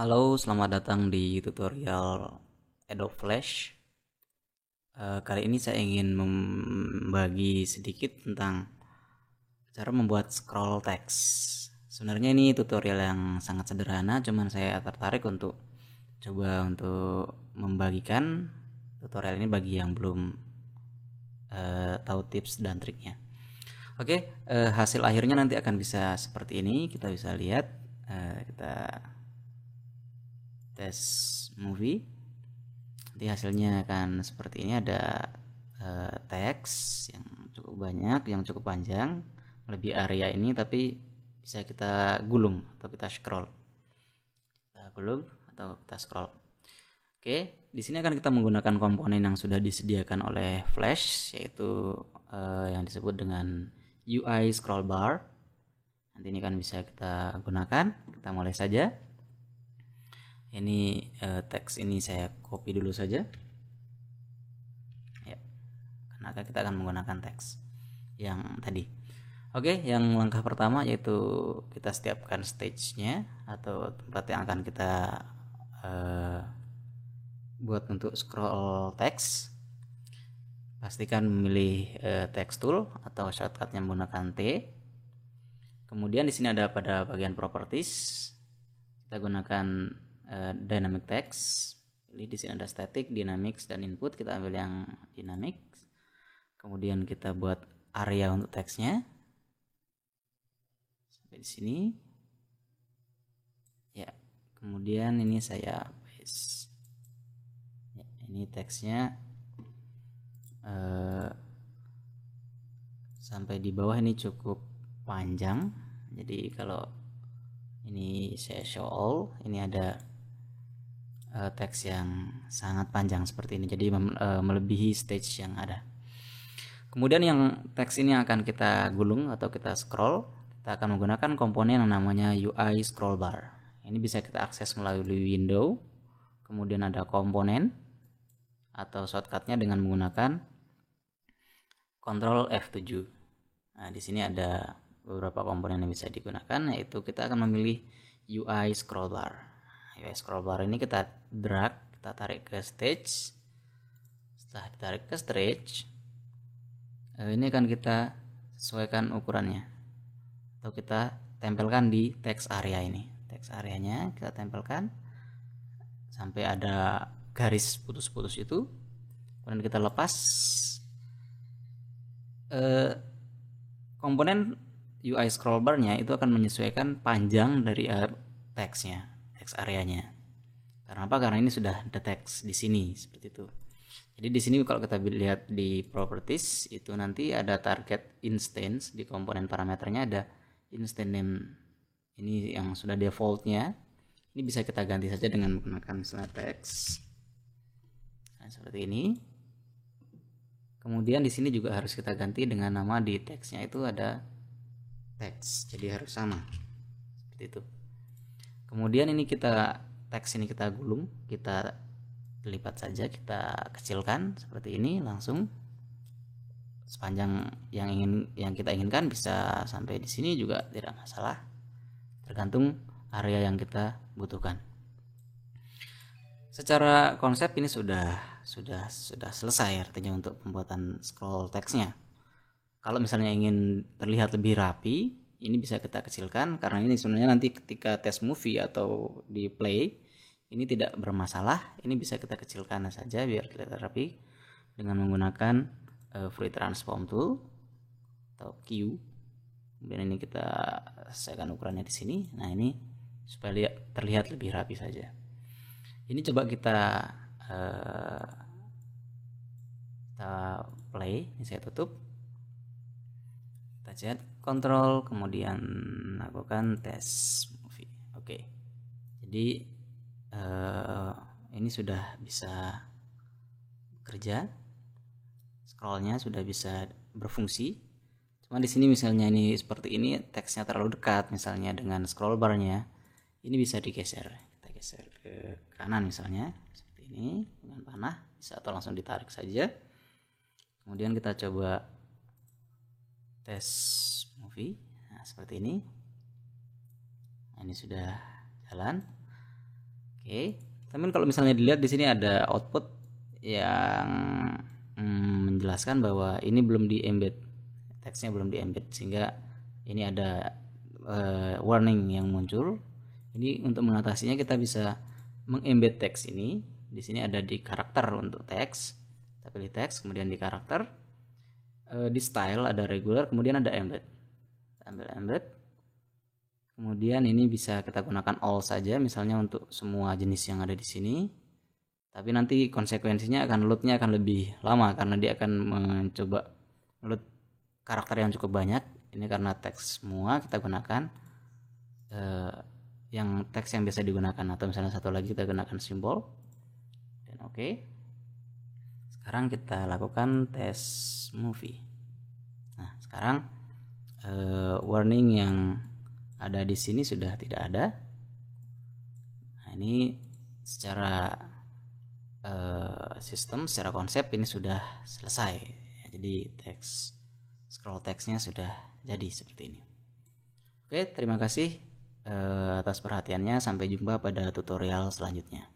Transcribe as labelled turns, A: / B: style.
A: Halo, selamat datang di tutorial Adobe Flash. Kali ini saya ingin membagi sedikit tentang cara membuat scroll text. Sebenarnya ini tutorial yang sangat sederhana, cuman saya tertarik untuk membagikan tutorial ini bagi yang belum tahu tips dan triknya. Oke, hasil akhirnya nanti akan bisa seperti ini. Kita bisa lihat, kita tes movie. Nanti hasilnya akan seperti ini, ada teks yang cukup banyak, yang cukup panjang, lebih area ini, tapi bisa kita gulung atau kita scroll. Kita gulung atau kita scroll. Oke, di sini akan kita menggunakan komponen yang sudah disediakan oleh Flash, yaitu yang disebut dengan UI scroll bar. Nanti ini kan bisa kita gunakan. Kita mulai saja. Ini teks ini saya copy dulu saja. Ya, karena kita akan menggunakan teks yang tadi. Oke, yang langkah pertama yaitu kita setiapkan stage-nya atau tempat yang akan kita buat untuk scroll teks. Pastikan memilih text tool atau shortcutnya menggunakan T. Kemudian di sini ada pada bagian properties, kita gunakan dynamic text. Jadi di sini ada static, dynamics, dan input. Kita ambil yang dynamics. Kemudian kita buat area untuk teksnya sampai di sini. Ya, kemudian ini saya paste. Ya, ini teksnya sampai di bawah ini cukup panjang. Jadi kalau ini saya show all, ini ada teks yang sangat panjang seperti ini, jadi melebihi stage yang ada. Kemudian yang teks ini akan kita gulung atau kita scroll, kita akan menggunakan komponen yang namanya UI scroll bar. Ini bisa kita akses melalui window, kemudian ada komponen atau shortcutnya dengan menggunakan Ctrl F7. Nah, di sini ada beberapa komponen yang bisa digunakan, yaitu kita akan memilih UI scroll bar. UI scroll bar ini kita drag, kita tarik ke stage. Setelah ditarik ke stage, ini akan kita sesuaikan ukurannya atau kita tempelkan di text area ini. Text areanya kita tempelkan sampai ada garis putus-putus itu, kemudian kita lepas. Komponen UI scroll bar-nya itu akan menyesuaikan panjang dari teksnya, teks areanya. Karena apa? Karena ini sudah ada teks di sini seperti itu. Jadi di sini kalau kita lihat di properties itu nanti ada target instance, di komponen parameternya ada instance name. Ini yang sudah defaultnya. Ini bisa kita ganti saja dengan menggunakan misalnya teks. Nah, seperti ini. Kemudian di sini juga harus kita ganti dengan nama di teksnya itu ada teks, jadi harus sama seperti itu. Kemudian ini teks ini kita gulung, kita lipat saja, kita kecilkan seperti ini langsung sepanjang yang kita inginkan. Bisa sampai di sini juga tidak masalah, tergantung area yang kita butuhkan. Secara konsep ini sudah selesai artinya untuk pembuatan scroll teksnya. Kalau misalnya ingin terlihat lebih rapi, ini bisa kita kecilkan karena ini sebenarnya nanti ketika tes movie atau di play ini tidak bermasalah. Ini bisa kita kecilkan saja biar terlihat rapi dengan menggunakan free transform tool atau Q. Kemudian ini kita sesuaikan ukurannya di sini. Nah, ini supaya terlihat lebih rapi saja. Ini coba kita play. Ini saya tutup. Kita chat kontrol, kemudian lakukan tes movie. Oke. Jadi ini sudah bisa bekerja. Scrollnya sudah bisa berfungsi. Cuma di sini misalnya ini seperti ini, teksnya terlalu dekat misalnya dengan scroll barnya. Ini bisa digeser. Kita geser ke kanan misalnya seperti ini dengan panah, bisa, atau langsung ditarik saja. Kemudian kita coba tes movie. Nah, seperti ini. Nah, ini sudah jalan. Oke, teman kalau misalnya dilihat di sini ada output yang menjelaskan bahwa ini belum di embed, teksnya belum di embed, sehingga ini ada warning yang muncul. Ini untuk mengatasinya kita bisa mengembed teks ini. Di sini ada di karakter untuk teks, kita pilih teks, kemudian di karakter, di style ada regular, kemudian ada embed. Kita ambil embed. Kemudian ini bisa kita gunakan all saja, misalnya untuk semua jenis yang ada di sini. Tapi nanti konsekuensinya loadnya akan lebih lama karena dia akan mencoba load karakter yang cukup banyak. Ini karena teks semua kita gunakan yang teks yang biasa digunakan, atau misalnya satu lagi kita gunakan simbol. Dan oke. Sekarang kita lakukan tes movie. Nah, sekarang warning yang ada di sini sudah tidak ada. Nah, ini secara sistem, secara konsep ini sudah selesai. Jadi teks scroll teksnya sudah jadi seperti ini. Oke, terima kasih atas perhatiannya. Sampai jumpa pada tutorial selanjutnya.